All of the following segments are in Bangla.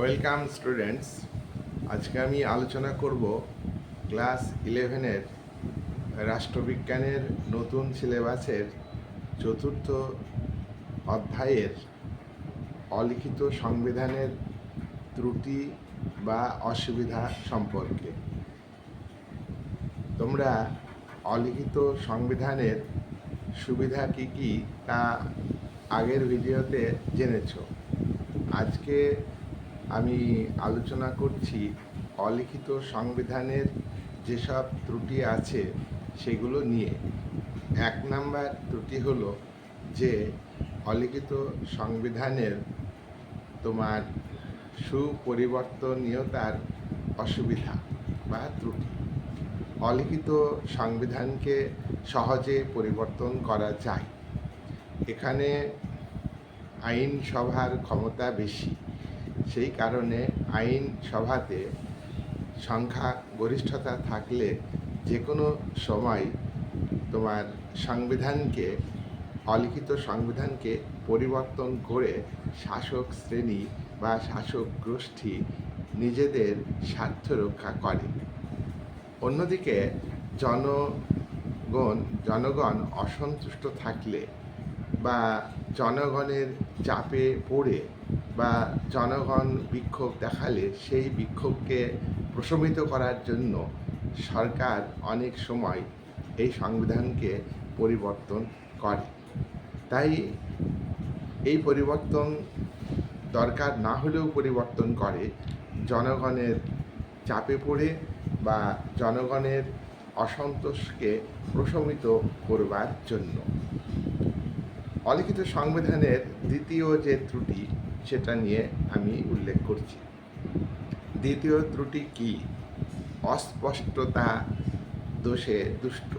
Welcome students. আজকে আমি আলোচনা করব ক্লাস 11-এর রাষ্ট্রবিজ্ঞানের নতুন সিলেবাসের চতুর্থ অধ্যায়ের অলিখিত সংবিধানের ত্রুটি বা অসুবিধা সম্পর্কে। তোমরা অলিখিত সংবিধানের সুবিধা কী কী তা আগের ভিডিওতে জেনেছো। আজকে আমি আলোচনা করছি অলিখিত সংবিধানের যেসব ত্রুটি আছে সেগুলো নিয়ে। 1 নাম্বার ত্রুটি হলো যে অলিখিত সংবিধানের তোমার সুপরিবর্তনীয়তার অসুবিধা বা ত্রুটি। অলিখিত সংবিধানকে সহজে পরিবর্তন করা যায়। এখানে আইনসভার ক্ষমতা বেশি, সেই কারণে আইনসভাতে সংখ্যা গরিষ্ঠতা থাকলে যে কোনো সময় তোমার সংবিধানকে অলিখিত সংবিধানকে পরিবর্তন করে শাসক শ্রেণী বা শাসক গোষ্ঠী নিজেদের স্বার্থ রক্ষা করে। অন্যদিকে জনগণ অসন্তুষ্ট থাকলে বা জনগণের চাপে পড়ে বা জনগণ বিক্ষোভ দেখালে সেই বিক্ষোভকে প্রশমিত করার জন্য সরকার অনেক সময় এই সংবিধানকে পরিবর্তন করে। তাই এই পরিবর্তন দরকার না হলেও পরিবর্তন করে জনগণের চাপে পড়ে বা জনগণের অসন্তোষকে প্রশমিত করবার জন্য। অলিখিত সংবিধানের দ্বিতীয় যে ত্রুটি সেটা নিয়ে আমি উল্লেখ করছি। দ্বিতীয় ত্রুটি কি? অস্পষ্টতা দোষে দুষ্ট।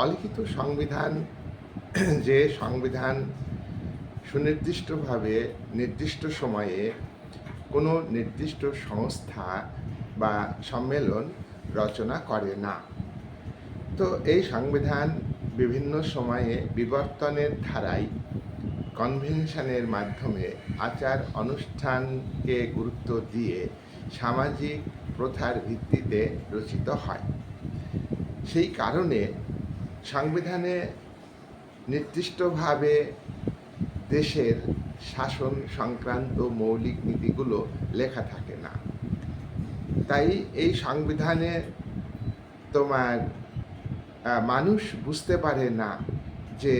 অলিখিত সংবিধান যে সংবিধান সুনির্দিষ্টভাবে নির্দিষ্ট সময়ে কোনো নির্দিষ্ট সংস্থা বা সম্মেলন রচনা করে না। তো এই সংবিধান বিভিন্ন সময়ে বিবর্তনের ধারায় কনভেনশনের মাধ্যমে আচার অনুষ্ঠানকে গুরুত্ব দিয়ে সামাজিক প্রথার ভিত্তিতে রচিত হয়। সেই কারণে সংবিধানে নির্দিষ্টভাবে দেশের শাসন সংক্রান্ত মৌলিক নীতিগুলো লেখা থাকে না। তাই এই সংবিধানে তোমার মানুষ বুঝতে পারে না যে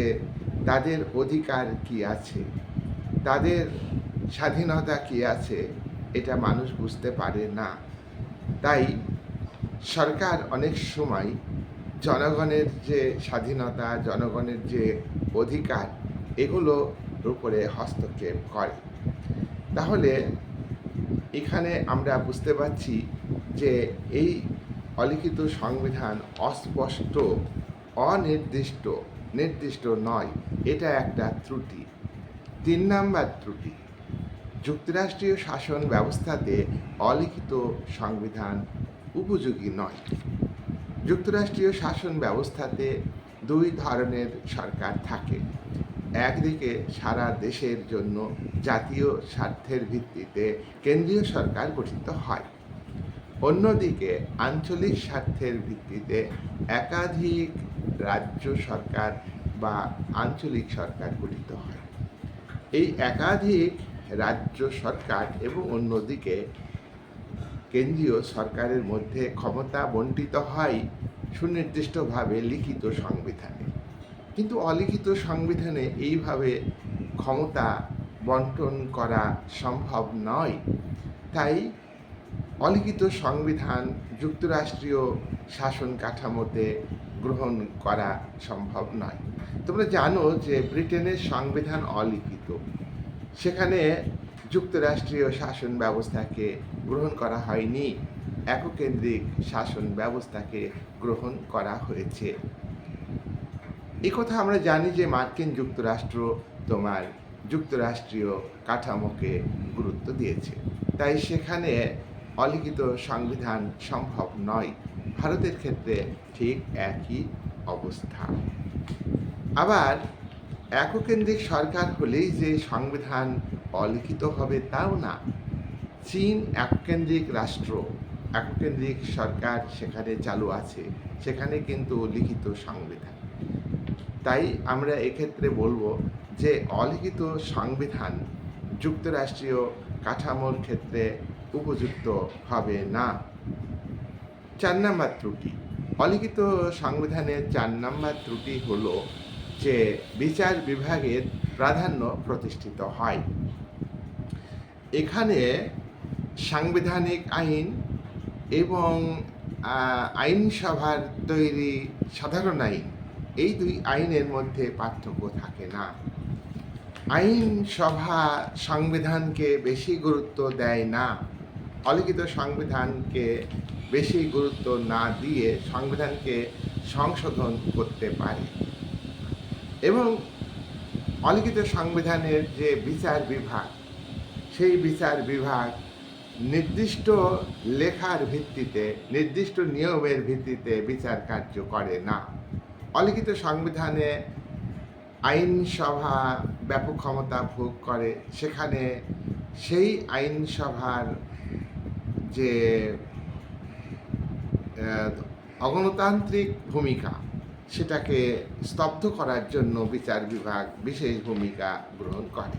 তাদের অধিকার কি আছে, তাদের স্বাধীনতা কি আছে, এটা মানুষ বুঝতে পারে না। তাই সরকার অনেক সময় জনগণের যে স্বাধীনতা, জনগণের যে অধিকার, এগুলোর উপরে হস্তক্ষেপ করে। তাহলে এখানে আমরা বুঝতে পারছি যে এই অলিখিত সংবিধান অস্পষ্ট, নির্দিষ্ট নয়, এটা একটা ত্রুটি। 3 নাম্বার ত্রুটি, যুক্তরাষ্ট্রীয় শাসন ব্যবস্থাতে অলিখিত সংবিধান উপযোগী নয়। যুক্তরাষ্ট্রীয় শাসন ব্যবস্থাতে 2 ধরনের সরকার থাকে। একদিকে সারা দেশের জন্য জাতীয় স্বার্থের ভিত্তিতে কেন্দ্রীয় সরকার গঠিত হয়, অন্যদিকে আঞ্চলিক স্বার্থের ভিত্তিতে একাধিক রাজ্য সরকার বা আঞ্চলিক সরকার গঠিত হয়। এই একাধিক রাজ্য সরকার এবং অন্যদিকে কেন্দ্রীয় সরকারের মধ্যে ক্ষমতা বণ্টিত হয় সুনির্দিষ্টভাবে লিখিত সংবিধানে। কিন্তু অলিখিত সংবিধানে এইভাবে ক্ষমতা বন্টন করা সম্ভব নয়। তাই অলিখিত সংবিধান যুক্তরাষ্ট্রীয় শাসন কাঠামোতে গ্রহণ করা সম্ভব নয়। তোমরা জানো যে ব্রিটেনের সংবিধান অলিখিত, সেখানে যুক্তরাষ্ট্রীয় শাসন ব্যবস্থাকে গ্রহণ করা হয়নি, এককেন্দ্রিক শাসন ব্যবস্থাকে গ্রহণ করা হয়েছে। এই কথা আমরা জানি যে মার্কিন যুক্তরাষ্ট্র তোমার যুক্তরাষ্ট্রীয় কাঠামোকে গুরুত্ব দিয়েছে, তাই সেখানে অলিখিত সংবিধান সম্ভব নয়। ভারতের ক্ষেত্রে ঠিক একই অবস্থা। আবার এককেন্দ্রিক সরকার হলেই যে সংবিধান অলিখিত হবে তাও না। চীন এককেন্দ্রিক রাষ্ট্র, এককেন্দ্রিক সরকার সেখানে চালু আছে, সেখানে কিন্তু লিখিত সংবিধান। তাই আমরা এক্ষেত্রে বলবো যে অলিখিত সংবিধান যুক্তরাষ্ট্রীয় কাঠামোর ক্ষেত্রে উপযুক্ত হবে না। 4 নম্বর ত্রুটি, অলিখিত সংবিধানের 4 নম্বর ত্রুটি হলো যে বিচার বিভাগের প্রাধান্য প্রতিষ্ঠিত হয়। এখানে সাংবিধানিক আইন এবং আইনসভার তৈরি সাধারণ আইন, এই দুই আইনের মধ্যে পার্থক্য থাকে না। আইনসভা সংবিধানকে বেশি গুরুত্ব দেয় না, অলিখিত সংবিধানকে বেশি গুরুত্ব না দিয়ে সংবিধানকে সংশোধন করতে পারে। এবং অলিখিত সংবিধানের যে বিচার বিভাগ, সেই বিচার বিভাগ নির্দিষ্ট লেখার ভিত্তিতে, নির্দিষ্ট নিয়মের ভিত্তিতে বিচার কার্য করে না। অলিখিত সংবিধানে আইনসভা ব্যাপক ক্ষমতা ভোগ করে, সেখানে সেই আইনসভার যে অগণতান্ত্রিক ভূমিকা, সেটাকে স্তব্ধ করার জন্য বিচার বিভাগ বিশেষ ভূমিকা গ্রহণ করে।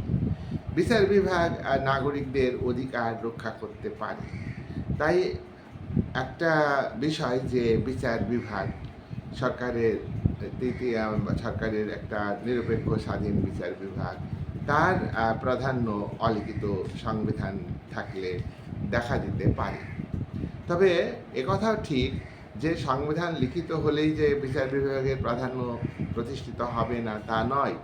বিচার বিভাগ নাগরিকদের অধিকার রক্ষা করতে পারে। তাই একটা বিষয় যে বিচার বিভাগ সরকারের সরকারের একটা নিরপেক্ষ স্বাধীন বিচার বিভাগ, তার প্রাধান্য অলিখিত সংবিধান থাকলে দেখা দিতে পারে। তবে একথাও ঠিক যে সংবিধান লিখিত হলেই যে বিচার বিভাগের প্রাধান্য প্রতিষ্ঠিত হবে না, তা নয়।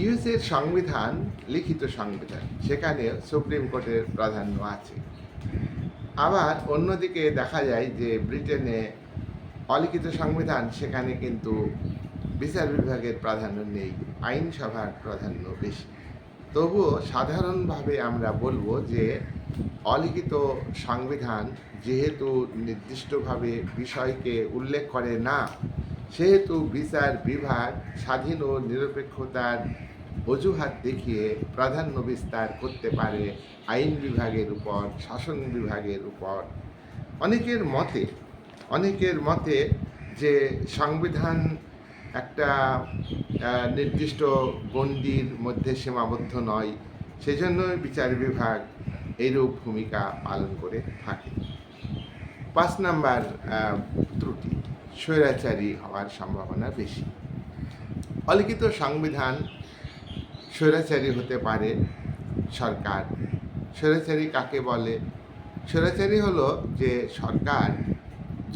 ইউএসের সংবিধান লিখিত সংবিধান, সেখানে সুপ্রিম কোর্টের প্রাধান্য আছে। আবার অন্যদিকে দেখা যায় যে ব্রিটেনে অলিখিত সংবিধান, সেখানে কিন্তু বিচার বিভাগের প্রাধান্য নেই, আইনসভার প্রাধান্য বেশি। তবুও সাধারণভাবে আমরা বলবো যে অলিখিত সংবিধান যেহেতু নির্দিষ্টভাবে বিষয়কে উল্লেখ করে না, সেহেতু বিচার বিভাগ স্বাধীন ও নিরপেক্ষতার অজুহাত দেখিয়ে প্রাধান্য বিস্তার করতে পারে আইন বিভাগের উপর, শাসন বিভাগের উপর। অনেকের মতে যে সংবিধান একটা নির্দিষ্ট গণ্ডির মধ্যে সীমাবদ্ধ নয়, সেজন্যই বিচার বিভাগ এইরূপ ভূমিকা পালন করে থাকে। 5 নম্বর ত্রুটি, স্বৈরাচারী হওয়ার সম্ভাবনা বেশি। অলিখিত সংবিধান স্বৈরাচারী হতে পারে সরকার। স্বৈরাচারী কাকে বলে? স্বৈরাচারী হলো যে সরকার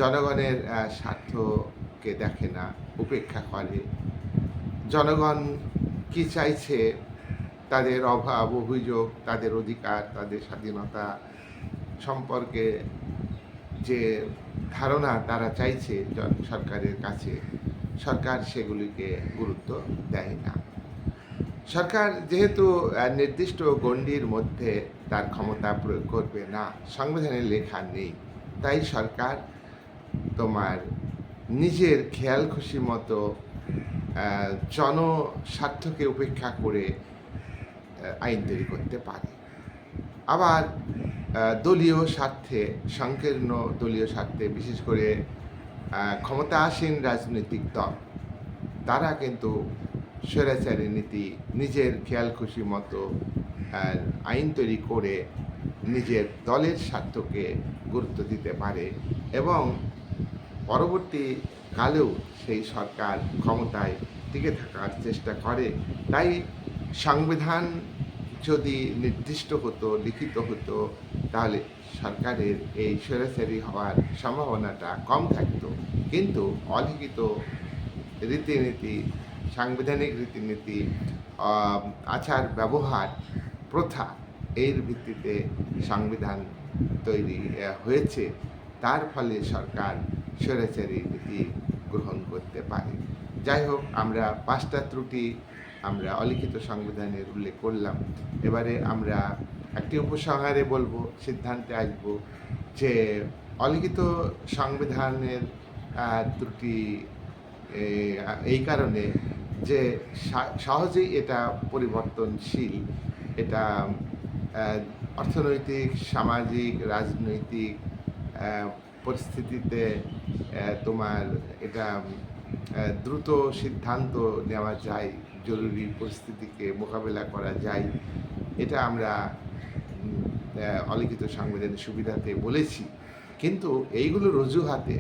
জনগণের স্বার্থকে দেখে না, উপেক্ষা করে। জনগণ কি চাইছে, তাদের অভাব অভিযোগ, তাদের অধিকার, তাদের স্বাধীনতা সম্পর্কে যে ধারণা তারা চাইছে সরকারের কাছে, সরকার সেগুলিকে গুরুত্ব দেয় না। সরকার যেহেতু নির্দিষ্ট গণ্ডির মধ্যে তার ক্ষমতা প্রয়োগ করবে না, সংবিধানে লেখা নেই, তাই সরকার তোমার নিজের খেয়াল খুশি মতো জনস্বার্থকে উপেক্ষা করে আইন তৈরি করতে পারে। আবার দলীয় স্বার্থে, সংকীর্ণ দলীয় স্বার্থে, বিশেষ করে ক্ষমতাসীন রাজনৈতিক দল, তারা কিন্তু স্বৈরাচারী নীতি, নিজের খেয়াল খুশি মতো আইন তৈরি করে নিজের দলের স্বার্থকে গুরুত্ব দিতে পারে এবং পরবর্তী কালেও সেই সরকার ক্ষমতায় টিকে থাকার চেষ্টা করে। তাই সংবিধান যদি নির্দিষ্ট হতো, লিখিত হতো, তাহলে সরকারের এই স্বৈরাচারী হওয়ার সম্ভাবনাটা কম থাকতো। কিন্তু অলিখিত রীতিনীতি, সাংবিধানিক রীতিনীতি, আচার ব্যবহার, প্রথা, এর ভিত্তিতে সংবিধান তৈরি হয়েছে, তার ফলে সরকার স্বৈরাচারী নীতি গ্রহণ করতে পারে। যাই হোক, আমরা 5টা ত্রুটি আমরা অলিখিত সংবিধানের উল্লেখ করলাম। এবারে আমরা একটি উপসংহারে বলবো, সিদ্ধান্তে আসব যে অলিখিত সংবিধানের ত্রুটি এই কারণে যে সহজেই এটা পরিবর্তনশীল, এটা অর্থনৈতিক, সামাজিক, রাজনৈতিক পরিস্থিতিতে তোমার এটা দ্রুত সিদ্ধান্ত নেওয়া যায়, জরুরি পরিস্থিতিকে মোকাবেলা করা যায়, এটা আমরা অলিখিত সংবিধানের সুবিধাতে বলেছি। কিন্তু এইগুলোর অজুহাতে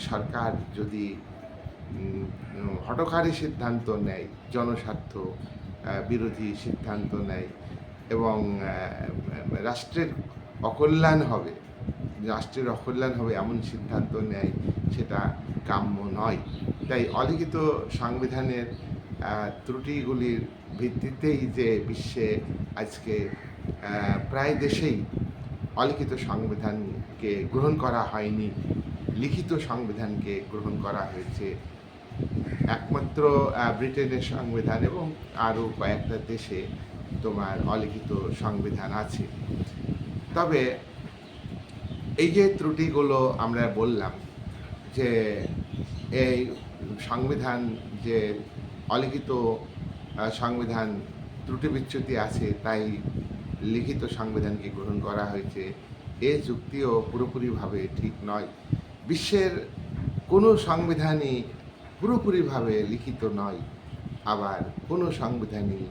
সরকার যদি হঠকারী সিদ্ধান্ত নেয়, জনস্বার্থ বিরোধী সিদ্ধান্ত নেয় এবং রাষ্ট্রের অকল্যাণ হবে এমন সিদ্ধান্ত নেয়, সেটা কাম্য নয়। তাই অলিখিত সংবিধানের ত্রুটিগুলির ভিত্তিতেই যে বিশ্বে আজকে প্রায় দেশেই অলিখিত সংবিধানকে গ্রহণ করা হয়নি, লিখিত সংবিধানকে গ্রহণ করা হয়েছে। একমাত্র ব্রিটেনের সংবিধান এবং আরও কয়েকটা দেশে তোমার অলিখিত সংবিধান আছে। তবে এই যে ত্রুটিগুলো আমরা বললাম, যে এই সংবিধান, যে অলিখিত সংবিধান ত্রুটি বিচ্যুতি আছে, তাই লিখিত সংবিধানকে গ্রহণ করা হয়েছে, এ যুক্তিও পুরোপুরিভাবে ঠিক নয়। বিশ্বের কোনো সংবিধানই পুরোপুরিভাবে লিখিত নয়, আবার কোনো সংবিধানই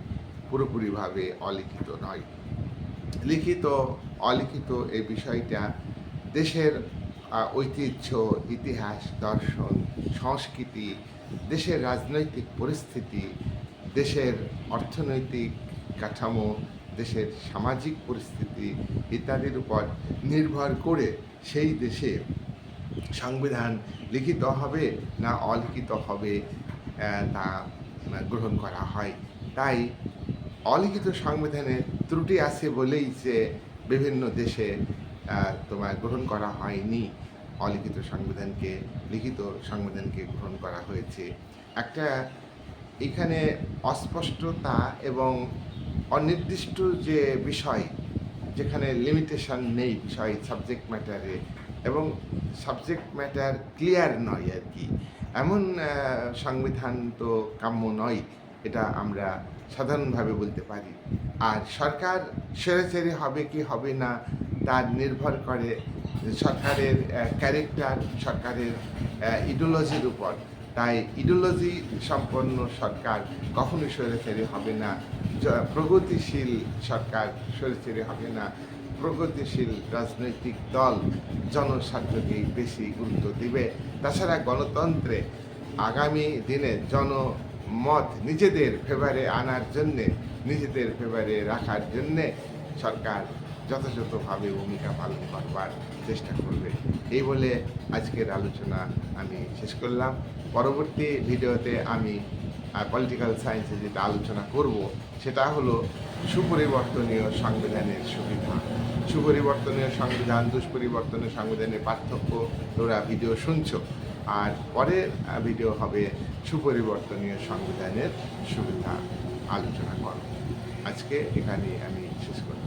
পুরোপুরিভাবে অলিখিত নয়। লিখিত অলিখিত এই বিষয়টা দেশের ঐতিহ্য, ইতিহাস, দর্শন, সংস্কৃতি, দেশের রাজনৈতিক পরিস্থিতি, দেশের অর্থনৈতিক কাঠামো, দেশের সামাজিক পরিস্থিতি ইত্যাদির উপর নির্ভর করে সেই দেশে সংবিধান লিখিত হবে না অলিখিত হবে তা গ্রহণ করা হয়। তাই অলিখিত সংবিধানে ত্রুটি আছে বলেই যে বিভিন্ন দেশে তোমার গ্রহণ করা হয়নি অলিখিত সংবিধানকে, লিখিত সংবিধানকে গ্রহণ করা হয়েছে। একটা এখানে অস্পষ্টতা এবং অনির্দিষ্ট যে বিষয়, যেখানে লিমিটেশন নেই বিষয় সাবজেক্ট ম্যাটারে, এবং সাবজেক্ট ম্যাটার ক্লিয়ার নয় আর কি, এমন সংবিধান তো কাম্য নয়, এটা আমরা সাধারণভাবে বলতে পারি। আর সরকার স্বৈরাচারী হবে কি হবে না তার নির্ভর করে সরকারের ক্যারেক্টার, সরকারের ইডিওলজির উপর। তাই ইডিওলজি সম্পন্ন সরকার কখনোই স্বৈরাচারী হবে না, প্রগতিশীল সরকার স্বৈরাচারী হবে না, প্রগতিশীল রাজনৈতিক দল জনস্বার্থকেই বেশি গুরুত্ব দিবে। তাছাড়া গণতন্ত্রে আগামী দিনে জনমত নিজেদের ফেভারে আনার জন্যে, নিজেদের ফেভারে রাখার জন্যে সরকার যথাযথভাবে ভূমিকা পালন করবার চেষ্টা করবে। এই বলে আজকের আলোচনা আমি শেষ করলাম। পরবর্তী ভিডিওতে আমি পলিটিক্যাল সায়েন্সে যেটা আলোচনা করব সেটা হলো সুপরিবর্তনীয় সংবিধানের সুবিধা। সুপরিবর্তনীয় সংবিধান, দুষ্পরিবর্তনীয় সংবিধানের পার্থক্য তোমরা ভিডিও শুনছো, আর পরের ভিডিও হবে সুপরিবর্তনীয় সংবিধানের সুবিধা আলোচনা করব। আজকে এখানে আমি শেষ করব।